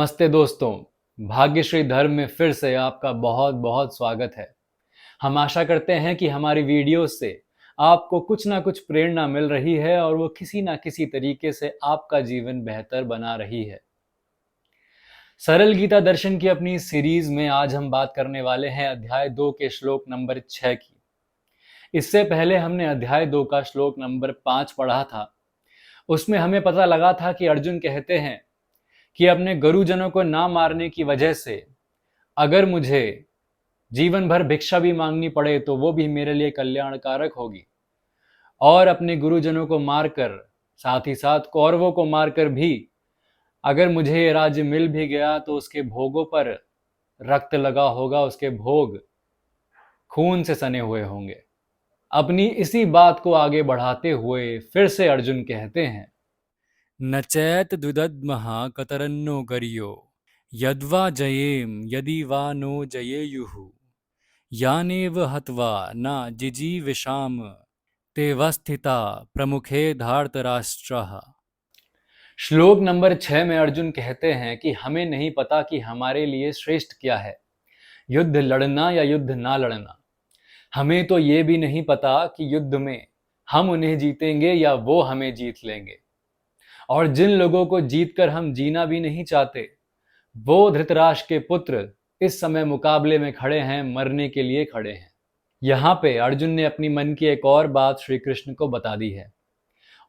नमस्ते दोस्तों। भाग्यश्री धर्म में फिर से आपका बहुत बहुत स्वागत है। हम आशा करते हैं कि हमारी वीडियोस से आपको कुछ ना कुछ प्रेरणा मिल रही है और वो किसी ना किसी तरीके से आपका जीवन बेहतर बना रही है। सरल गीता दर्शन की अपनी सीरीज में आज हम बात करने वाले हैं अध्याय 2 के श्लोक नंबर 6 की। इससे पहले हमने अध्याय 2 का श्लोक नंबर 5 पढ़ा था। उसमें हमें पता लगा था कि अर्जुन कहते हैं कि अपने गुरुजनों को ना मारने की वजह से अगर मुझे जीवन भर भिक्षा भी मांगनी पड़े तो वो भी मेरे लिए कल्याणकारक होगी। और अपने गुरुजनों को मारकर, साथ ही साथ कौरवों को मारकर भी अगर मुझे ये राज्य मिल भी गया तो उसके भोगों पर रक्त लगा होगा, उसके भोग खून से सने हुए होंगे। अपनी इसी बात को आगे बढ़ाते हुए फिर से अर्जुन कहते हैं, न चैत द्विदद्मः कतरन्नो गर्यो यद्वा जयेम यदि वा नो जयेयुः यानेव हत्वा न जिजीविषाम तेवस्थिता प्रमुखे धार्तराष्ट्रः। श्लोक नंबर 6 में अर्जुन कहते हैं कि हमें नहीं पता कि हमारे लिए श्रेष्ठ क्या है, युद्ध लड़ना या युद्ध ना लड़ना। हमें तो ये भी नहीं पता कि युद्ध में हम उन्हें जीतेंगे या वो हमें जीत लेंगे। और जिन लोगों को जीतकर हम जीना भी नहीं चाहते, वो धृतराष्ट्र के पुत्र इस समय मुकाबले में खड़े हैं, मरने के लिए खड़े हैं। यहाँ पे अर्जुन ने अपनी मन की एक और बात श्री कृष्ण को बता दी है।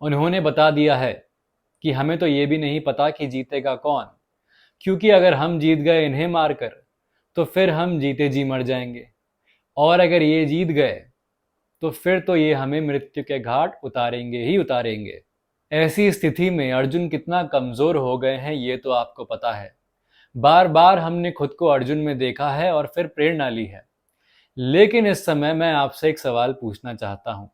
उन्होंने बता दिया है कि हमें तो ये भी नहीं पता कि जीतेगा कौन, क्योंकि अगर हम जीत गए इन्हें मारकर तो फिर हम जीते जी मर जाएंगे, और अगर ये जीत गए तो फिर तो ये हमें मृत्यु के घाट उतारेंगे ही उतारेंगे। ऐसी स्थिति में अर्जुन कितना कमजोर हो गए हैं ये तो आपको पता है। बार बार हमने खुद को अर्जुन में देखा है और फिर प्रेरणा ली है। लेकिन इस समय मैं आपसे एक सवाल पूछना चाहता हूं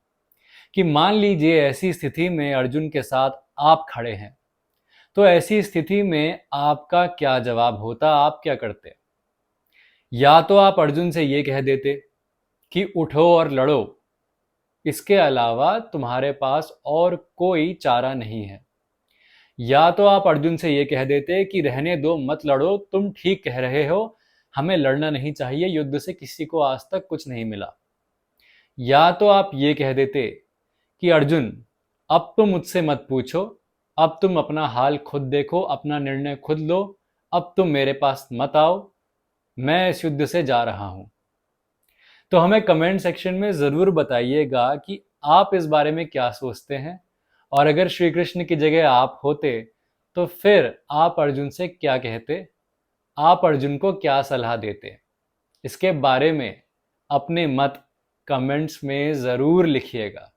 कि मान लीजिए ऐसी स्थिति में अर्जुन के साथ आप खड़े हैं, तो ऐसी स्थिति में आपका क्या जवाब होता, आप क्या करते? या तो आप अर्जुन से ये कह देते कि उठो और लड़ो, इसके अलावा तुम्हारे पास और कोई चारा नहीं है। या तो आप अर्जुन से ये कह देते कि रहने दो, मत लड़ो, तुम ठीक कह रहे हो, हमें लड़ना नहीं चाहिए, युद्ध से किसी को आज तक कुछ नहीं मिला। या तो आप ये कह देते कि अर्जुन, अब तुम मुझसे मत पूछो, अब तुम अपना हाल खुद देखो, अपना निर्णय खुद लो, अब तुम मेरे पास मत आओ, मैं इस युद्ध से जा रहा हूं। तो हमें कमेंट सेक्शन में जरूर बताइएगा कि आप इस बारे में क्या सोचते हैं, और अगर श्री कृष्ण की जगह आप होते तो फिर आप अर्जुन से क्या कहते, आप अर्जुन को क्या सलाह देते? इसके बारे में अपने मत कमेंट्स में जरूर लिखिएगा।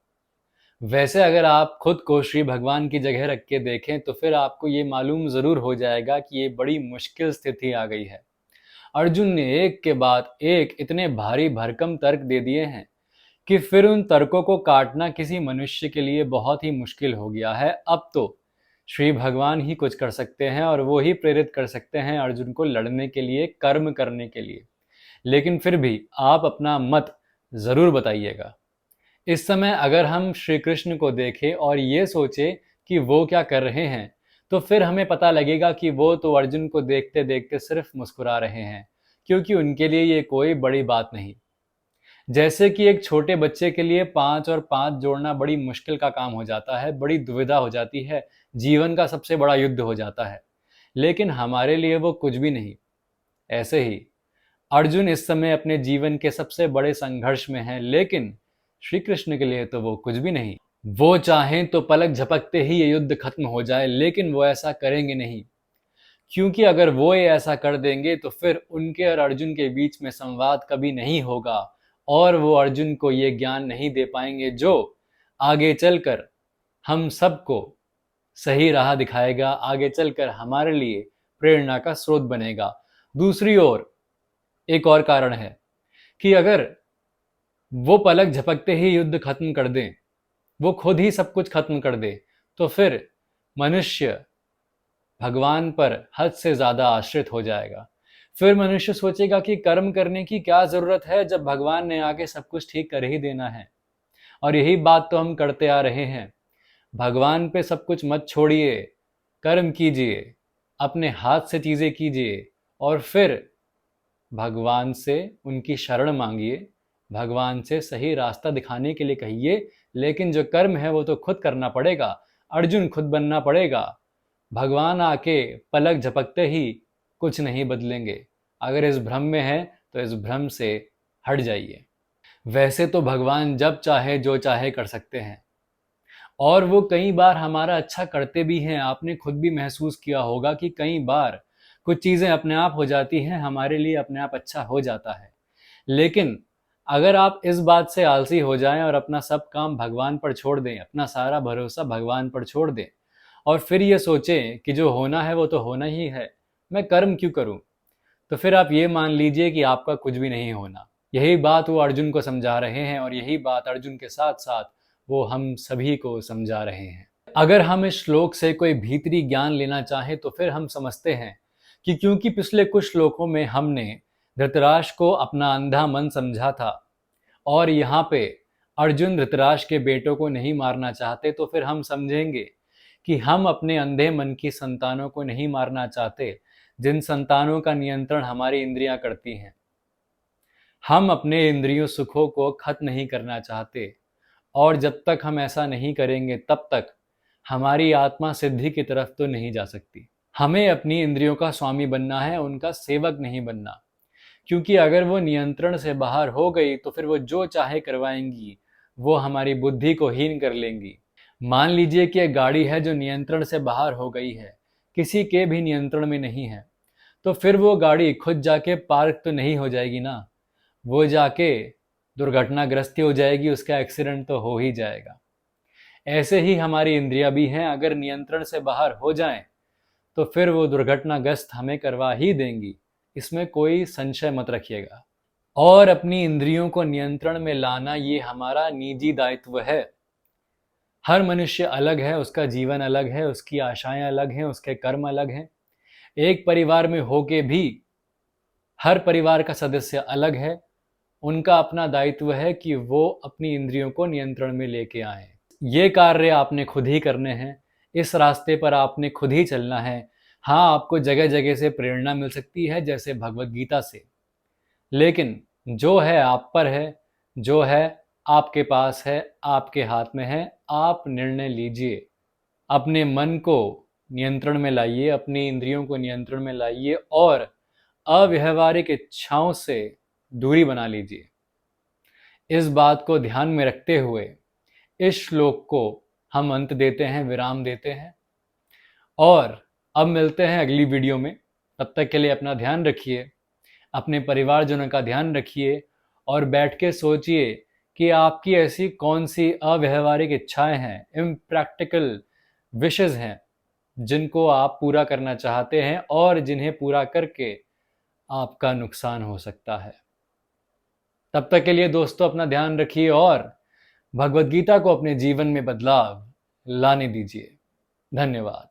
वैसे अगर आप खुद को श्री भगवान की जगह रख के देखें तो फिर आपको ये मालूम जरूर हो जाएगा कि ये बड़ी मुश्किल स्थिति आ गई है। अर्जुन ने एक के बाद एक इतने भारी भरकम तर्क दे दिए हैं कि फिर उन तर्कों को काटना किसी मनुष्य के लिए बहुत ही मुश्किल हो गया है। अब तो श्री भगवान ही कुछ कर सकते हैं और वो ही प्रेरित कर सकते हैं अर्जुन को लड़ने के लिए, कर्म करने के लिए। लेकिन फिर भी आप अपना मत जरूर बताइएगा। इस समय अगर हम श्री कृष्ण को देखें और ये सोचे कि वो क्या कर रहे हैं, तो फिर हमें पता लगेगा कि वो तो अर्जुन को देखते देखते सिर्फ मुस्कुरा रहे हैं, क्योंकि उनके लिए ये कोई बड़ी बात नहीं। जैसे कि एक छोटे बच्चे के लिए 5 और 5 जोड़ना बड़ी मुश्किल का काम हो जाता है, बड़ी दुविधा हो जाती है, जीवन का सबसे बड़ा युद्ध हो जाता है, लेकिन हमारे लिए वो कुछ भी नहीं। ऐसे ही अर्जुन इस समय अपने जीवन के सबसे बड़े संघर्ष में हैं, लेकिन श्री कृष्ण के लिए तो वो कुछ भी नहीं। वो चाहें तो पलक झपकते ही ये युद्ध खत्म हो जाए, लेकिन वो ऐसा करेंगे नहीं, क्योंकि अगर वो ये ऐसा कर देंगे तो फिर उनके और अर्जुन के बीच में संवाद कभी नहीं होगा, और वो अर्जुन को ये ज्ञान नहीं दे पाएंगे जो आगे चलकर हम सबको सही राह दिखाएगा, आगे चलकर हमारे लिए प्रेरणा का स्रोत बनेगा। दूसरी ओर एक और कारण है कि अगर वो पलक झपकते ही युद्ध खत्म कर दें, वो खुद ही सब कुछ खत्म कर दे, तो फिर मनुष्य भगवान पर हद से ज्यादा आश्रित हो जाएगा। फिर मनुष्य सोचेगा कि कर्म करने की क्या जरूरत है जब भगवान ने आके सब कुछ ठीक कर ही देना है। और यही बात तो हम करते आ रहे हैं। भगवान पे सब कुछ मत छोड़िए, कर्म कीजिए, अपने हाथ से चीज़ें कीजिए और फिर भगवान से उनकी शरण मांगिए, भगवान से सही रास्ता दिखाने के लिए कहिए, लेकिन जो कर्म है वो तो खुद करना पड़ेगा, अर्जुन खुद बनना पड़ेगा। भगवान आके पलक झपकते ही कुछ नहीं बदलेंगे। अगर इस भ्रम में है तो इस भ्रम से हट जाइए। वैसे तो भगवान जब चाहे जो चाहे कर सकते हैं और वो कई बार हमारा अच्छा करते भी हैं। आपने खुद भी महसूस किया होगा कि कई बार कुछ चीज़ें अपने आप हो जाती हैं, हमारे लिए अपने आप अच्छा हो जाता है। लेकिन अगर आप इस बात से आलसी हो जाएं और अपना सब काम भगवान पर छोड़ दें, अपना सारा भरोसा भगवान पर छोड़ दें और फिर ये सोचें कि जो होना है वो तो होना ही है, मैं कर्म क्यों करूं, तो फिर आप ये मान लीजिए कि आपका कुछ भी नहीं होना। यही बात वो अर्जुन को समझा रहे हैं और यही बात अर्जुन के साथ साथ वो हम सभी को समझा रहे हैं। अगर हम इस श्लोक से कोई भीतरी ज्ञान लेना चाहें तो फिर हम समझते हैं कि क्योंकि पिछले कुछ श्लोकों में हमने धृतराष्ट्र को अपना अंधा मन समझा था और यहाँ पे अर्जुन धृतराष्ट्र के बेटों को नहीं मारना चाहते, तो फिर हम समझेंगे कि हम अपने अंधे मन की संतानों को नहीं मारना चाहते, जिन संतानों का नियंत्रण हमारी इंद्रियां करती हैं। हम अपने इंद्रियों सुखों को खत्म नहीं करना चाहते और जब तक हम ऐसा नहीं करेंगे तब तक हमारी आत्मा सिद्धि की तरफ तो नहीं जा सकती। हमें अपनी इंद्रियों का स्वामी बनना है, उनका सेवक नहीं बनना, क्योंकि अगर वो नियंत्रण से बाहर हो गई तो फिर वो जो चाहे करवाएंगी, वो हमारी बुद्धि को हीन कर लेंगी। मान लीजिए कि एक गाड़ी है जो नियंत्रण से बाहर हो गई है, किसी के भी नियंत्रण में नहीं है, तो फिर वो गाड़ी खुद जाके पार्क तो नहीं हो जाएगी ना, वो जाके दुर्घटनाग्रस्त हो जाएगी, उसका एक्सीडेंट तो हो ही जाएगा। ऐसे ही हमारी इंद्रियां भी हैं, अगर नियंत्रण से बाहर हो जाएं तो फिर वो दुर्घटनाग्रस्त हमें करवा ही देंगी, इसमें कोई संशय मत रखिएगा। और अपनी इंद्रियों को नियंत्रण में लाना ये हमारा निजी दायित्व है। हर मनुष्य अलग है, उसका जीवन अलग है, उसकी आशाएं अलग हैं, उसके कर्म अलग हैं। एक परिवार में होके भी हर परिवार का सदस्य अलग है, उनका अपना दायित्व है कि वो अपनी इंद्रियों को नियंत्रण में लेके आए। ये कार्य आपने खुद ही करने हैं, इस रास्ते पर आपने खुद ही चलना है। हाँ, आपको जगह जगह से प्रेरणा मिल सकती है, जैसे भगवत गीता से, लेकिन जो है आप पर है, जो है आपके पास है, आपके हाथ में है। आप निर्णय लीजिए, अपने मन को नियंत्रण में लाइए, अपनी इंद्रियों को नियंत्रण में लाइए और अव्यावहारिक इच्छाओं से दूरी बना लीजिए। इस बात को ध्यान में रखते हुए इस श्लोक को हम अंत देते हैं, विराम देते हैं और अब मिलते हैं अगली वीडियो में। तब तक के लिए अपना ध्यान रखिए, अपने परिवारजनों का ध्यान रखिए और बैठ के सोचिए कि आपकी ऐसी कौन सी अव्यावहारिक इच्छाएं हैं, इम्प्रैक्टिकल विशेस हैं, जिनको आप पूरा करना चाहते हैं और जिन्हें पूरा करके आपका नुकसान हो सकता है। तब तक के लिए दोस्तों अपना ध्यान रखिए और भगवत गीता को अपने जीवन में बदलाव लाने दीजिए। धन्यवाद।